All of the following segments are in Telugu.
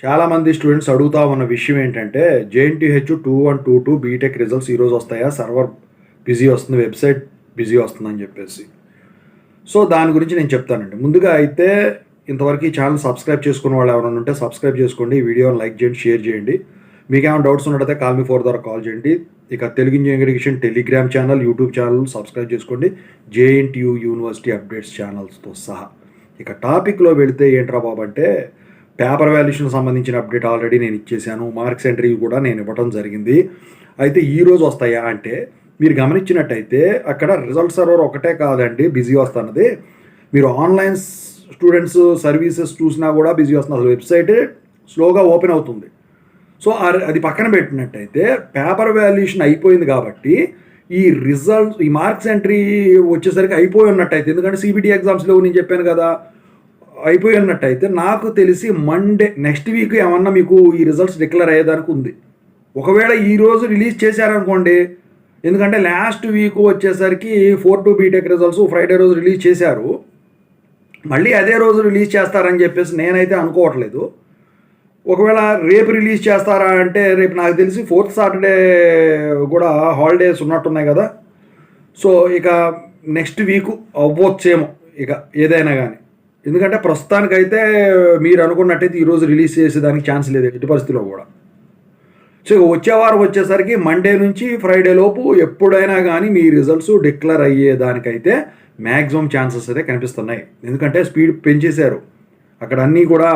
చాలామంది స్టూడెంట్స్ అడుగుతా ఉన్న విషయం ఏంటంటే జేఎన్టీహెచ్ 2122 బీటెక్ రిజల్ట్స్ ఈరోజు వస్తాయా, సర్వర్ బిజీ వస్తుంది, వెబ్సైట్ బిజీ వస్తుందని చెప్పేసి. సో దాని గురించి నేను చెప్తానండి. ముందుగా అయితే ఇంతవరకు ఈ ఛానల్ సబ్స్క్రైబ్ చేసుకున్న వాళ్ళు ఎవరైనా ఉంటే సబ్స్క్రైబ్ చేసుకోండి, ఈ వీడియోని లైక్ చేయండి, షేర్ చేయండి. మీకు ఏమైనా డౌట్స్ ఉన్నట్టయితే కాల్ మీ 4 ద్వారా కాల్ చేయండి. ఇక Telugu engineering education Telegram channel, YouTube channel subscribe చేసుకోండి, జేఎన్టీయూ యూనివర్సిటీ అప్డేట్స్ ఛానల్స్తో సహా. ఇక టాపిక్లో వెళితే ఏంట్రా బాబు అంటే పేపర్ వాల్యుయేషన్ సంబంధించిన అప్డేట్ ఆల్రెడీ నేను ఇచ్చేసాను, మార్క్స్ ఎంట్రీ కూడా నేను ఇవ్వడం జరిగింది. అయితే ఈరోజు వస్తాయా అంటే మీరు గమనించినట్టయితే అక్కడ రిజల్ట్ సర్వర్ ఒకటే కాదండి బిజీ వస్తున్నది, మీరు ఆన్లైన్ స్టూడెంట్స్ సర్వీసెస్ చూసినా కూడా బిజీ వస్తుంది, అసలు వెబ్సైట్ స్లోగా ఓపెన్ అవుతుంది. సో అది పక్కన పెట్టినట్టయితే పేపర్ వాల్యుయేషన్ అయిపోయింది కాబట్టి ఈ రిజల్ట్ ఈ మార్క్స్ ఎంట్రీ వచ్చేసరికి అయిపోయి ఉన్నట్టయితే, ఎందుకంటే సిబిటి ఎగ్జామ్స్లో నేను చెప్పాను కదా అయిపోయి ఉన్నట్టయితే నాకు తెలిసి మండే నెక్స్ట్ వీక్ ఏమన్నా మీకు ఈ రిజల్ట్స్ డిక్లేర్ అయ్యేదానికి ఉంది. ఒకవేళ ఈరోజు రిలీజ్ చేశారనుకోండి, ఎందుకంటే లాస్ట్ వీక్ వచ్చేసరికి 4-2 బీటెక్ రిజల్ట్స్ ఫ్రైడే రోజు రిలీజ్ చేశారు, మళ్ళీ అదే రోజు రిలీజ్ చేస్తారని చెప్పేసి నేనైతే అనుకోవట్లేదు. ఒకవేళ రేపు రిలీజ్ చేస్తారా అంటే రేపు నాకు తెలిసి 4th సాటర్డే కూడా హాలిడేస్ ఉన్నట్టున్నాయి కదా. సో ఇక నెక్స్ట్ వీక్ అవ్వచ్చేమో ఇక ఏదైనా కానీ, ఎందుకంటే ప్రస్తుతానికైతే మీరు అనుకున్నట్టయితే ఈరోజు రిలీజ్ చేసేదానికి ఛాన్స్ లేదు ఎట్టి పరిస్థితిలో కూడా. సో వచ్చే వారం వచ్చేసరికి మండే నుంచి ఫ్రైడే లోపు ఎప్పుడైనా కానీ మీ రిజల్ట్స్ డిక్లేర్ అయ్యేదానికైతే మ్యాక్సిమం ఛాన్సెస్ అయితే కనిపిస్తున్నాయి. ఎందుకంటే స్పీడ్ పెంచేశారు, అక్కడ అన్నీ కూడా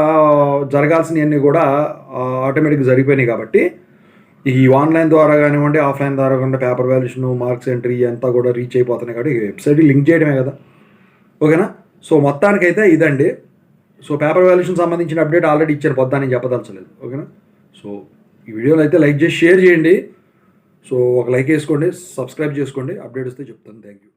జరగాల్సినవన్నీ కూడా ఆటోమేటిక్గా జరిగిపోయినాయి కాబట్టి ఈ ఆన్లైన్ ద్వారా కానివ్వండి, ఆఫ్లైన్ ద్వారా కానివ్వండి పేపర్ వాల్యుయేషన్, మార్క్స్ ఎంట్రీ అంతా కూడా రీచ్ అయిపోతున్నాయి కాబట్టి వెబ్సైట్కి లింక్ చేయడమే కదా. ఓకేనా? సో మొత్తానికైతే ఇదండి. సో పేపర్ వాల్యుయేషన్ సంబంధించిన అప్డేట్ ఆల్రెడీ ఇచ్చాను, పొద్దున్న చెప్పదలచలేదు. ఓకేనా? సో ఈ వీడియోలో అయితే లైక్ చేసి షేర్ చేయండి. సో ఒక లైక్ వేసుకోండి, సబ్స్క్రైబ్ చేసుకోండి, అప్డేట్ వస్తే చెప్తాను. Thank you.